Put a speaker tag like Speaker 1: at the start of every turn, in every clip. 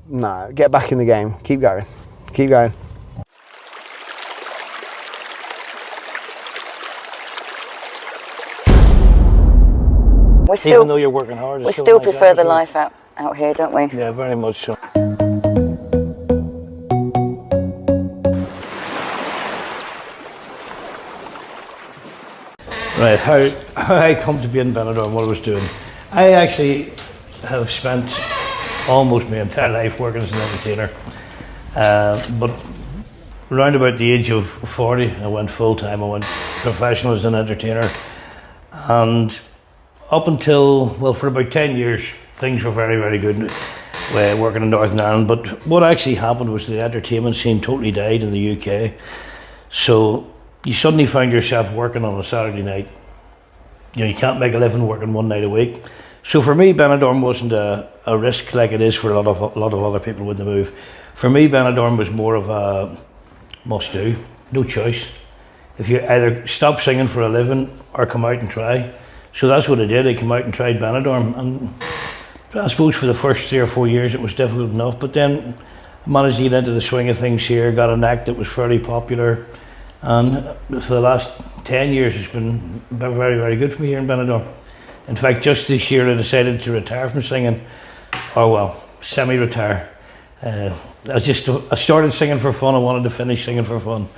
Speaker 1: No, get back in the game. Keep going. Keep going.
Speaker 2: Even though you're working hard,
Speaker 3: we still prefer the life out here, don't we?
Speaker 2: Yeah, very much so. Right, how I come to be in Benidorm, what I was doing. I actually have spent almost my entire life working as an entertainer, but around about the age of 40, I went full time. I went professional as an entertainer, and up until, well, for about 10 years, things were very, very good working in Northern Ireland. But what actually happened was the entertainment scene totally died in the UK. So you suddenly found yourself working on a Saturday night. You know, you can't make a living working one night a week. So for me, Benidorm wasn't a risk like it is for a lot of other people when they move. For me, Benidorm was more of a must-do, no choice. If you either stop singing for a living or come out and try. So that's what I did. I came out and tried Benidorm, and I suppose for the first 3 or 4 years it was difficult enough, but then I managed to get into the swing of things here, got an act that was fairly popular, and for the last 10 years it's been very, very good for me here in Benidorm. In fact, just this year I decided to retire from singing, or well, semi-retire. I started singing for fun. I wanted to finish singing for fun,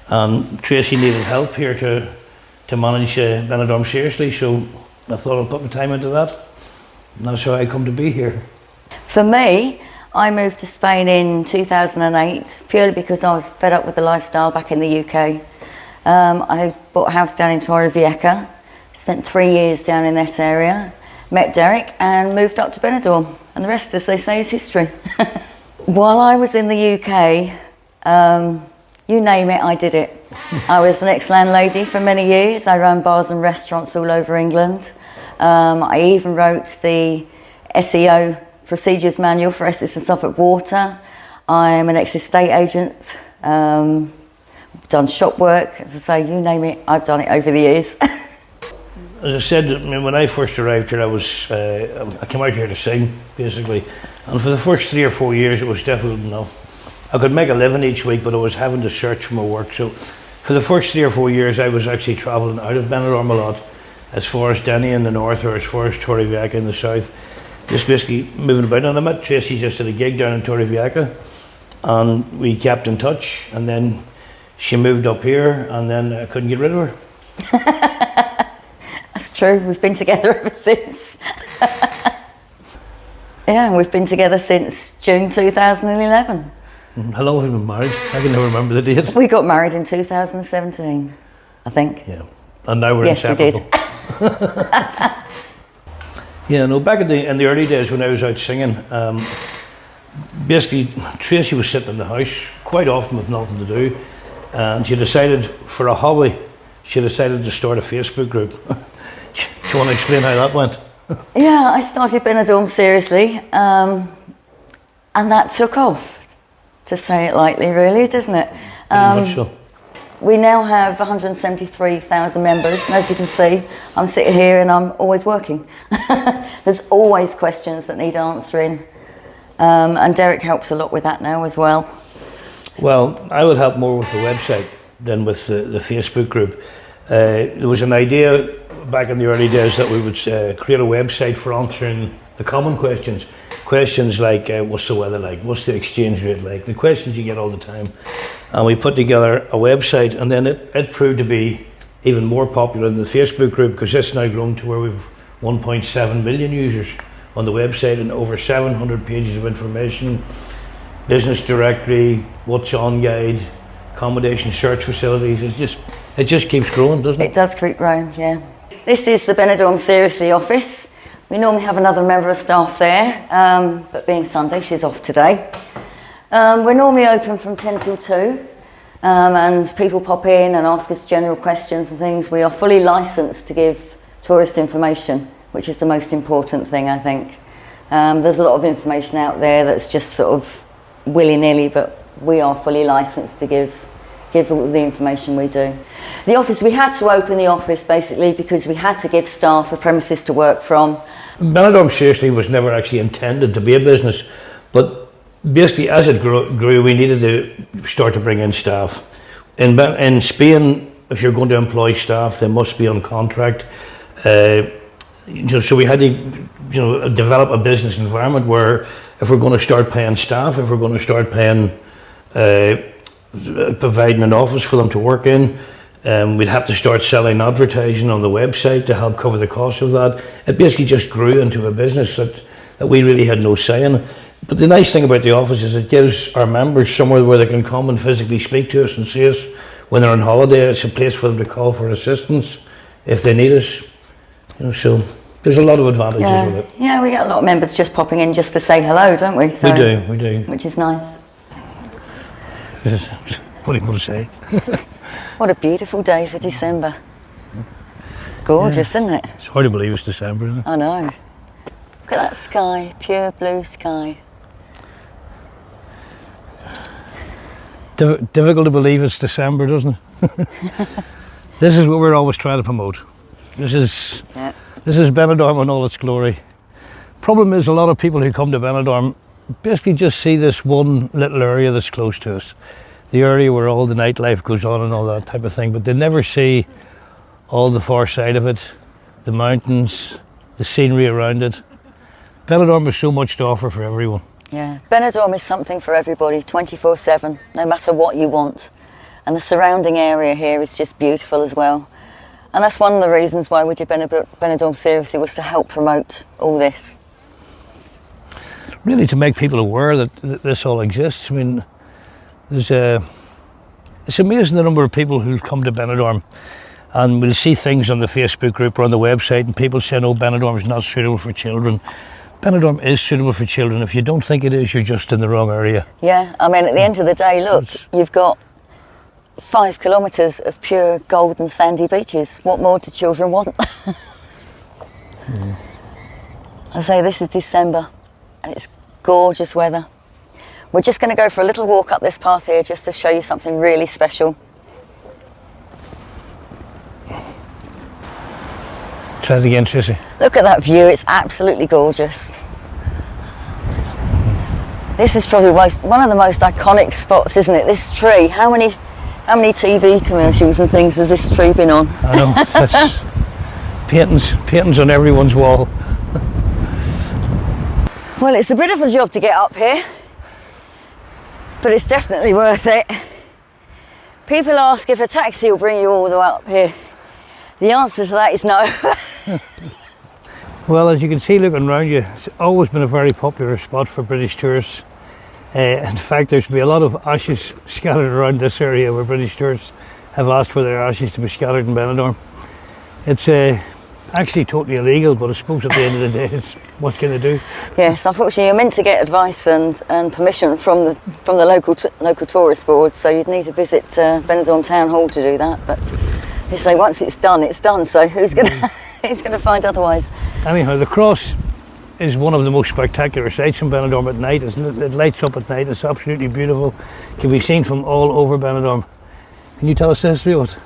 Speaker 2: and Tracy needed help here to manage Benidorm seriously, so I thought I'd put my time into that, and that's how I come to be here.
Speaker 3: For me, I moved to Spain in 2008 purely because I was fed up with the lifestyle back in the UK. I bought a house down in Torrevieja, spent 3 years down in that area, met Derek and moved up to Benidorm, and the rest, as they say, is history. While I was in the UK, you name it, I did it. I was an ex-landlady for many years. I ran bars and restaurants all over England. I even wrote the SEO procedures manual for Essex and Suffolk Water. I'm an ex-estate agent, done shop work. As I say, you name it, I've done it over the years.
Speaker 2: As I said, I mean, when I first arrived here, I came out here to sing, basically. And for the first 3 or 4 years, it was difficult enough. I could make a living each week, but I was having to search for my work. So for the first 3 or 4 years, I was actually travelling out of Benidorm a lot, as far as Denny in the north or as far as Torrevieja in the south. Just basically moving about. And I met Tracy just at a gig down in Torrevieja, and we kept in touch. And then she moved up here, and then I couldn't get rid of her.
Speaker 3: That's true. We've been together ever since. Yeah, we've been together since June 2011.
Speaker 2: How long have we been married? I can never remember the date.
Speaker 3: We got married in 2017, I think.
Speaker 2: Yeah, and now we're
Speaker 3: inseparable.
Speaker 2: Yes, we did. Yeah, no, back in the early days when I was out singing, basically Tracy was sitting in the house quite often with nothing to do, and she decided, for a hobby, she decided to start a Facebook group. Do you want to explain how that went?
Speaker 3: Yeah, I started Benidorm seriously, and that took off, to say it lightly, really, doesn't it?
Speaker 2: Very much so.
Speaker 3: We now have 173,000 members, and as you can see, I'm sitting here and I'm always working. There's always questions that need answering, and Derek helps a lot with that now as well.
Speaker 2: Well, I would help more with the website than with the Facebook group. There was an idea back in the early days that we would create a website for answering the common questions. Questions like, what's the weather like? What's the exchange rate like? The questions you get all the time. And we put together a website, and then it proved to be even more popular than the Facebook group, because it's now grown to where we've 1.7 million users on the website and over 700 pages of information, business directory, what's on guide, accommodation search facilities. It just keeps growing, doesn't it?
Speaker 3: It does keep growing, yeah. This is the Benidorm Seriously office. We normally have another member of staff there, but being Sunday, she's off today. We're normally open from 10 till 2, and people pop in and ask us general questions and things. We are fully licensed to give tourist information, which is the most important thing, I think. There's a lot of information out there that's just sort of willy-nilly, but we are fully licensed to give all the information we do. The office, we had to open the office basically because we had to give staff a premises to work from.
Speaker 2: Benidorm seriously was never actually intended to be a business, but basically, as it grew, we needed to start to bring in staff. In Spain, if you're going to employ staff, they must be on contract. So we had to, develop a business environment where if we're going to start paying staff, if we're going to start paying, providing an office for them to work in, we'd have to start selling advertising on the website to help cover the cost of that. It basically just grew into a business that we really had no say in. But the nice thing about the office is it gives our members somewhere where they can come and physically speak to us and see us when they're on holiday. It's a place for them to call for assistance if they need us. So there's a lot of advantages with it.
Speaker 3: Yeah, we get a lot of members just popping in just to say hello, don't we? So,
Speaker 2: we do.
Speaker 3: Which is nice.
Speaker 2: What are you going to say?
Speaker 3: What a beautiful day for December. It's gorgeous, isn't it?
Speaker 2: It's hard to believe it's December, isn't it?
Speaker 3: I know. Look at that sky, pure blue sky.
Speaker 2: Difficult to believe it's December, doesn't it? This is what we're always trying to promote. This is Benidorm in all its glory. Problem is, a lot of people who come to Benidorm basically just see this one little area that's close to us. The area where all the nightlife goes on and all that type of thing, but they never see all the far side of it, the mountains, the scenery around it. Benidorm has so much to offer for everyone.
Speaker 3: Yeah, Benidorm is something for everybody, 24/7, no matter what you want. And the surrounding area here is just beautiful as well. And that's one of the reasons why we did Benidorm seriously, was to help promote all this.
Speaker 2: Really to make people aware that this all exists. I mean, it's amazing the number of people who come to Benidorm, and we'll see things on the Facebook group or on the website and people saying, oh, Benidorm is not suitable for children. Benidorm is suitable for children. If you don't think it is, you're just in the wrong area.
Speaker 3: Yeah, I mean, at the end of the day, look, you've got 5 kilometres of pure golden sandy beaches. What more do children want? I say this is December and it's gorgeous weather. We're just going to go for a little walk up this path here just to show you something really special.
Speaker 2: Try it again, Tracy.
Speaker 3: Look at that view, it's absolutely gorgeous. This is probably one of the most iconic spots, isn't it? This tree, how many TV commercials and things has this tree been on?
Speaker 2: I know, that's paintings on everyone's wall.
Speaker 3: Well, it's a bit of a job to get up here, but it's definitely worth it. People ask if a taxi will bring you all the way up here. The answer to that is no.
Speaker 2: Well, as you can see looking around you, it's always been a very popular spot for British tourists. In fact, there's been a lot of ashes scattered around this area where British tourists have asked for their ashes to be scattered in Benidorm. It's actually totally illegal, but I suppose at the end of the day, it's what can they do?
Speaker 3: Yes, unfortunately, you're meant to get advice and permission from the local tourist board, so you'd need to visit Benidorm Town Hall to do that. But you say once it's done. So who's gonna find otherwise?
Speaker 2: Anyhow, the cross is one of the most spectacular sights in Benidorm at night. It lights up at night. It's absolutely beautiful. It can be seen from all over Benidorm. Can you tell us the history of it?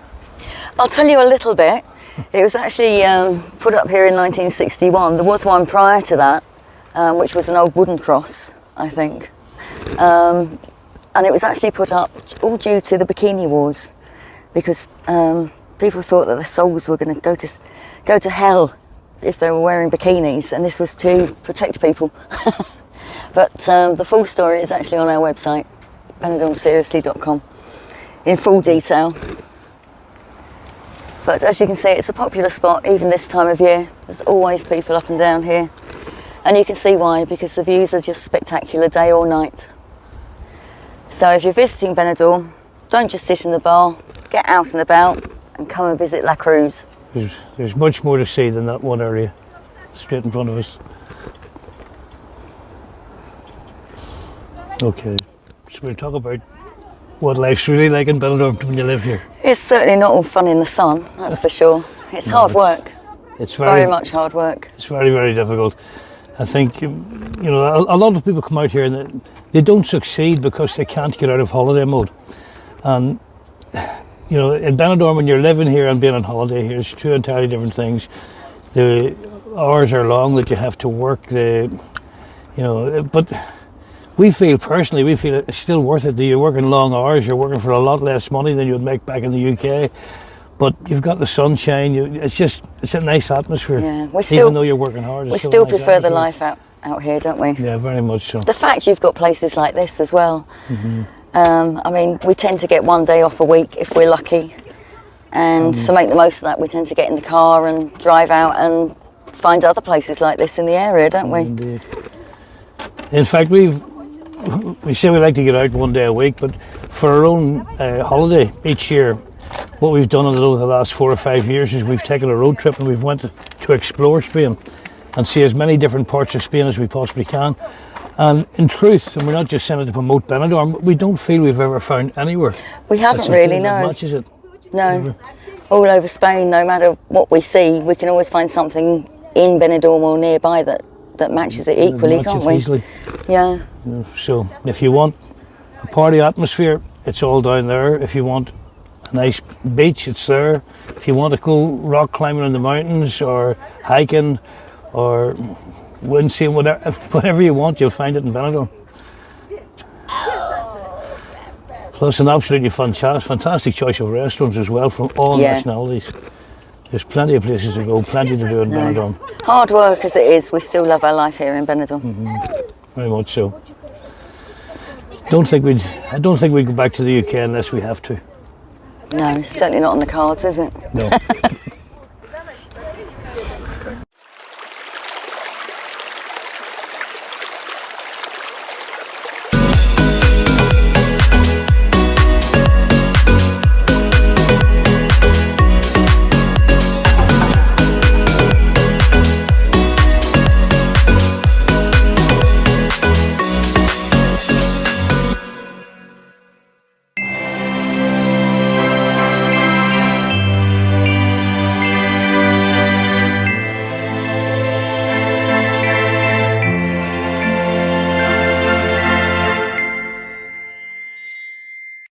Speaker 3: I'll tell you a little bit. It was actually put up here in 1961. There was one prior to that, which was an old wooden cross, I think. And it was actually put up all due to the Bikini Wars, because people thought that their souls were going to go to hell if they were wearing bikinis, and this was to protect people. But the full story is actually on our website, benidormseriously.com, in full detail. But as you can see, it's a popular spot even this time of year. There's always people up and down here, and you can see why, because the views are just spectacular day or night. So if you're visiting Benidorm, don't just sit in the bar, get out and about and come and visit La Cruz.
Speaker 2: There's much more to see than that one area straight in front of us. Okay, so we'll talk about what life's really like in Benidorm when you live here.
Speaker 3: It's certainly not all fun in the sun, that's for sure. It's hard work.
Speaker 2: It's
Speaker 3: very much hard work.
Speaker 2: It's very, very difficult. I think, a lot of people come out here and they don't succeed because they can't get out of holiday mode. And in Benidorm, when you're living here and being on holiday here, it's two entirely different things. The hours are long that you have to work. But personally, we feel it's still worth it. You're working long hours, you're working for a lot less money than you would make back in the UK. But you've got the sunshine, it's a nice atmosphere.
Speaker 3: Yeah,
Speaker 2: even though you're working hard.
Speaker 3: We still prefer the life out here, don't we?
Speaker 2: Yeah, very much so.
Speaker 3: The fact you've got places like this as well. I mean, we tend to get one day off a week if we're lucky. And to make the most of that, we tend to get in the car and drive out and find other places like this in the area, don't we?
Speaker 2: Indeed. In fact, we say we like to get out one day a week, but for our own holiday each year, what we've done over the last 4 or 5 years is we've taken a road trip and we've went to explore Spain and see as many different parts of Spain as we possibly can. And in truth, and we're not just saying it to promote Benidorm, but we don't feel we've ever found anywhere.
Speaker 3: We haven't really, no.
Speaker 2: Matches it.
Speaker 3: No. All over Spain, no matter what we see, we can always find something in Benidorm or nearby that matches it equally, can't we?
Speaker 2: Easily.
Speaker 3: Yeah.
Speaker 2: So if you want a party atmosphere, it's all down there. If you want a nice beach, it's there. If you want to go rock climbing in the mountains or hiking or windseeing, whatever you want, you'll find it in Benidorm. Plus an absolutely fantastic choice of restaurants as well from all nationalities. There's plenty of places to go, plenty to do in Benidorm.
Speaker 3: Hard work as it is, we still love our life here in Benidorm.
Speaker 2: Very much so. I don't think we'd go back to the UK unless we have to.
Speaker 3: No, certainly not on the cards, is it?
Speaker 2: No.